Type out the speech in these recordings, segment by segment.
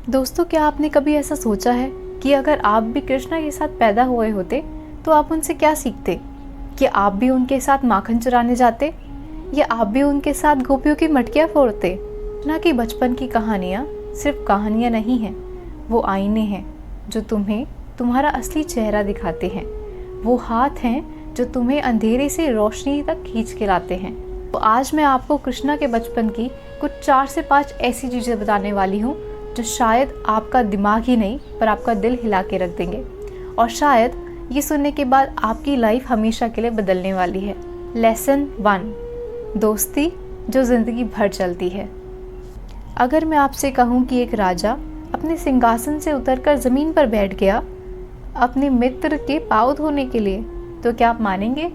दोस्तों, क्या आपने कभी ऐसा सोचा है कि अगर आप भी कृष्णा के साथ पैदा हुए होते तो आप उनसे क्या सीखते? कि आप भी उनके साथ माखन चुराने जाते, या आप भी उनके साथ गोपियों की मटकियाँ फोड़ते? ना कि बचपन की कहानियाँ सिर्फ कहानियाँ नहीं हैं, वो आईने हैं जो तुम्हें तुम्हारा असली चेहरा दिखाते हैं। वो हाथ हैं जो तुम्हें अंधेरे से रोशनी तक खींच के लाते हैं। तो आज मैं आपको कृष्णा के बचपन की कुछ 4 से 5 ऐसी चीज़ें बताने वाली हूँ जो शायद आपका दिमाग ही नहीं पर आपका दिल हिला के रख देंगे, और शायद ये सुनने के बाद आपकी लाइफ हमेशा के लिए बदलने वाली है। लेसन 1, दोस्ती जो ज़िंदगी भर चलती है। अगर मैं आपसे कहूँ कि एक राजा अपने सिंहासन से उतरकर ज़मीन पर बैठ गया अपने मित्र के पाँव धोने के लिए, तो क्या आप मानेंगे?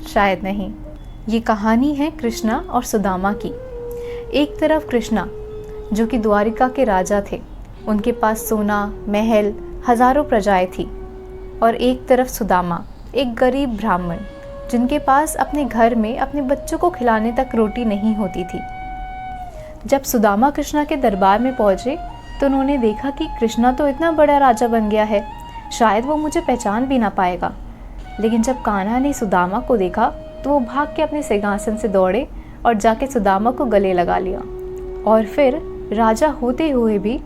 शायद नहीं। ये कहानी है कृष्णा और सुदामा की। एक तरफ कृष्णा जो कि द्वारिका के राजा थे, उनके पास सोना, महल, हजारों प्रजाएं थी, और एक तरफ सुदामा एक गरीब ब्राह्मण जिनके पास अपने घर में अपने बच्चों को खिलाने तक रोटी नहीं होती थी। जब सुदामा कृष्णा के दरबार में पहुंचे तो उन्होंने देखा कि कृष्णा तो इतना बड़ा राजा बन गया है, शायद वो मुझे पहचान भी ना पाएगा। लेकिन जब कान्हा ने सुदामा को देखा तो वो भाग के अपने सिंहासन से दौड़े और जाके सुदामा को गले लगा लिया। और फिर राजा होते हुए भी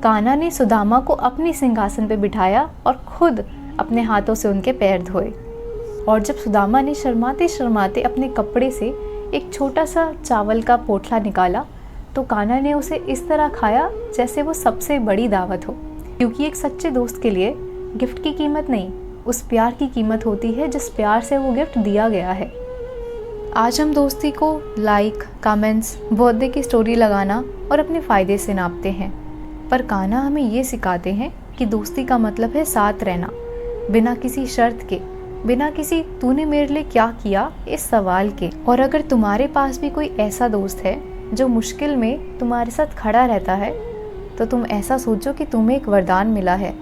कान्हा ने सुदामा को अपने सिंहासन पर बिठाया और खुद अपने हाथों से उनके पैर धोए। और जब सुदामा ने शर्माते शर्माते अपने कपड़े से एक छोटा सा चावल का पोटला निकाला तो कान्हा ने उसे इस तरह खाया जैसे वो सबसे बड़ी दावत हो। क्योंकि एक सच्चे दोस्त के लिए गिफ्ट की कीमत नहीं, उस प्यार की कीमत होती है जिस प्यार से वो गिफ्ट दिया गया है। आज हम दोस्ती को लाइक, कमेंट्स, बर्थडे की स्टोरी लगाना और अपने फ़ायदे से नापते हैं, पर कान्हा हमें ये सिखाते हैं कि दोस्ती का मतलब है साथ रहना, बिना किसी शर्त के, बिना किसी तूने मेरे लिए क्या किया इस सवाल के। और अगर तुम्हारे पास भी कोई ऐसा दोस्त है जो मुश्किल में तुम्हारे साथ खड़ा रहता है, तो तुम ऐसा सोचो कि तुम्हें एक वरदान मिला है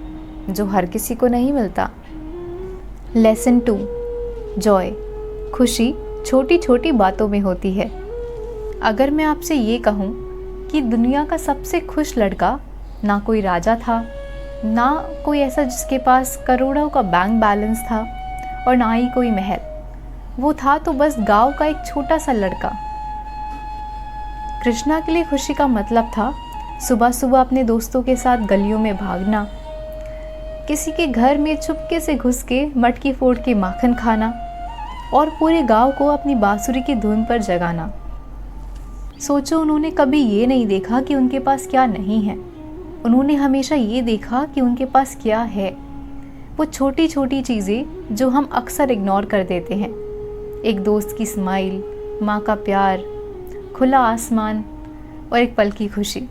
जो हर किसी को नहीं मिलता। लेसन 2, जॉय, खुशी छोटी छोटी बातों में होती है। अगर मैं आपसे ये कहूँ कि दुनिया का सबसे खुश लड़का ना कोई राजा था, ना कोई ऐसा जिसके पास करोड़ों का बैंक बैलेंस था, और ना ही कोई महल, वो था तो बस गांव का एक छोटा सा लड़का। कृष्णा के लिए खुशी का मतलब था सुबह सुबह अपने दोस्तों के साथ गलियों में भागना, किसी के घर में चुपके से घुस के मटकी फोड़ के माखन खाना, और पूरे गांव को अपनी बांसुरी की धुन पर जगाना। सोचो, उन्होंने कभी ये नहीं देखा कि उनके पास क्या नहीं है, उन्होंने हमेशा ये देखा कि उनके पास क्या है। वो छोटी छोटी चीज़ें जो हम अक्सर इग्नोर कर देते हैं, एक दोस्त की स्माइल, माँ का प्यार, खुला आसमान और एक पल की खुशी।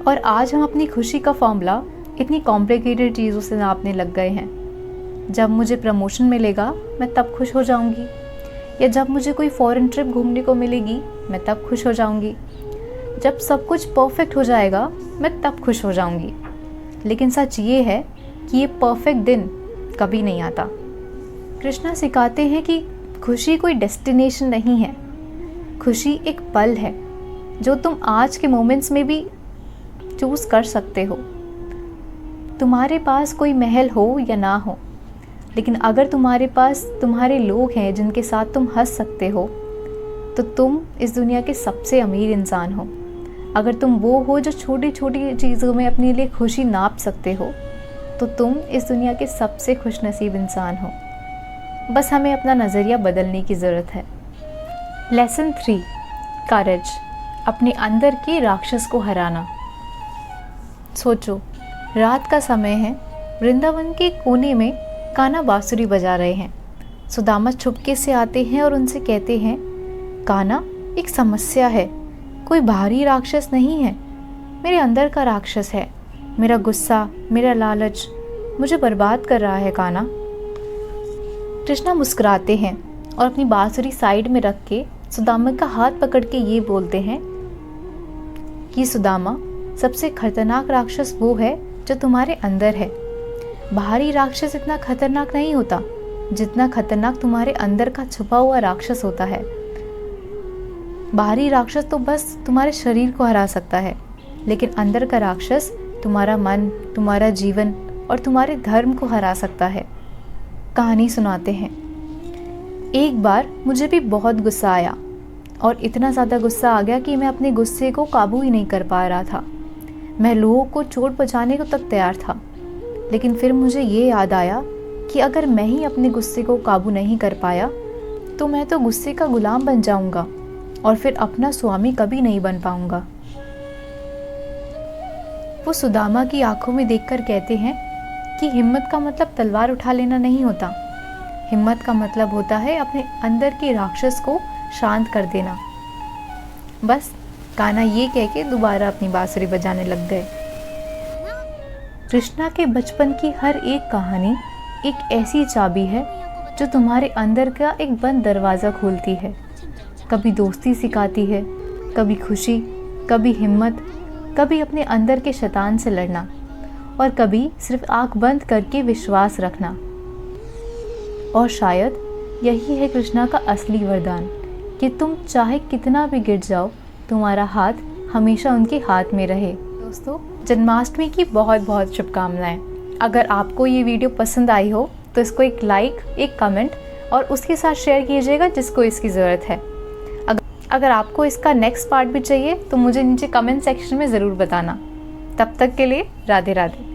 और आज हम अपनी खुशी का फॉर्मूला इतनी कॉम्प्लिकेटेड चीज़ों से नापने लग गए हैं। जब मुझे प्रमोशन मिलेगा मैं तब खुश हो जाऊंगी, या जब मुझे कोई फॉरेन ट्रिप घूमने को मिलेगी मैं तब खुश हो जाऊंगी, जब सब कुछ परफेक्ट हो जाएगा मैं तब खुश हो जाऊंगी। लेकिन सच ये है कि ये परफेक्ट दिन कभी नहीं आता। कृष्णा सिखाते हैं कि खुशी कोई डेस्टिनेशन नहीं है, खुशी एक पल है जो तुम आज के मोमेंट्स में भी चूज़ कर सकते हो। तुम्हारे पास कोई महल हो या ना हो, लेकिन अगर तुम्हारे पास तुम्हारे लोग हैं जिनके साथ तुम हंस सकते हो, तो तुम इस दुनिया के सबसे अमीर इंसान हो। अगर तुम वो हो जो छोटी छोटी चीज़ों में अपने लिए खुशी नाप सकते हो, तो तुम इस दुनिया के सबसे खुशनसीब इंसान हो। बस हमें अपना नज़रिया बदलने की ज़रूरत है। लेसन 3, करेज, अपने अंदर के राक्षस को हराना। सोचो, रात का समय है, वृंदावन के कोने में कान्हा बांसुरी बजा रहे हैं। सुदामा छुपके से आते हैं और उनसे कहते हैं, कान्हा, एक समस्या है, कोई बाहरी राक्षस नहीं है, मेरे अंदर का राक्षस है। मेरा गुस्सा, मेरा लालच मुझे बर्बाद कर रहा है कान्हा। कृष्णा मुस्कुराते हैं और अपनी बांसुरी साइड में रख के सुदामा का हाथ पकड़ के ये बोलते हैं कि सुदामा, सबसे खतरनाक राक्षस वो है जो तुम्हारे अंदर है। बाहरी राक्षस इतना खतरनाक नहीं होता जितना खतरनाक तुम्हारे अंदर का छुपा हुआ राक्षस होता है। बाहरी राक्षस तो बस तुम्हारे शरीर को हरा सकता है, लेकिन अंदर का राक्षस तुम्हारा मन, तुम्हारा जीवन और तुम्हारे धर्म को हरा सकता है। कहानी सुनाते हैं। एक बार मुझे भी बहुत गुस्सा आया और इतना ज़्यादा गुस्सा आ गया कि मैं अपने गुस्से को काबू ही नहीं कर पा रहा था। मैं लोगों को चोट पहुंचाने को तक तैयार था, लेकिन फिर मुझे ये याद आया कि अगर मैं ही अपने गुस्से को काबू नहीं कर पाया तो मैं तो गुस्से का गुलाम बन जाऊंगा और फिर अपना स्वामी कभी नहीं बन पाऊंगा। वो सुदामा की आंखों में देखकर कहते हैं कि हिम्मत का मतलब तलवार उठा लेना नहीं होता। हिम्मत का मतलब होता है अपने अंदर के राक्षस को शांत कर देना। बस कान्हा ये कह के दोबारा अपनी बांसुरी बजाने लग गए। कृष्णा के बचपन की हर एक कहानी एक ऐसी चाबी है जो तुम्हारे अंदर का एक बंद दरवाज़ा खोलती है। कभी दोस्ती सिखाती है, कभी खुशी, कभी हिम्मत, कभी अपने अंदर के शैतान से लड़ना और कभी सिर्फ आंख बंद करके विश्वास रखना। और शायद यही है कृष्णा का असली वरदान कि तुम चाहे कितना भी गिर जाओ, तुम्हारा हाथ हमेशा उनके हाथ में रहे। दोस्तों, जन्माष्टमी की बहुत बहुत शुभकामनाएं। अगर आपको ये वीडियो पसंद आई हो तो इसको एक लाइक, एक कमेंट और उसके साथ शेयर कीजिएगा जिसको इसकी ज़रूरत है। अगर आपको इसका नेक्स्ट पार्ट भी चाहिए तो मुझे नीचे कमेंट सेक्शन में ज़रूर बताना। तब तक के लिए राधे राधे।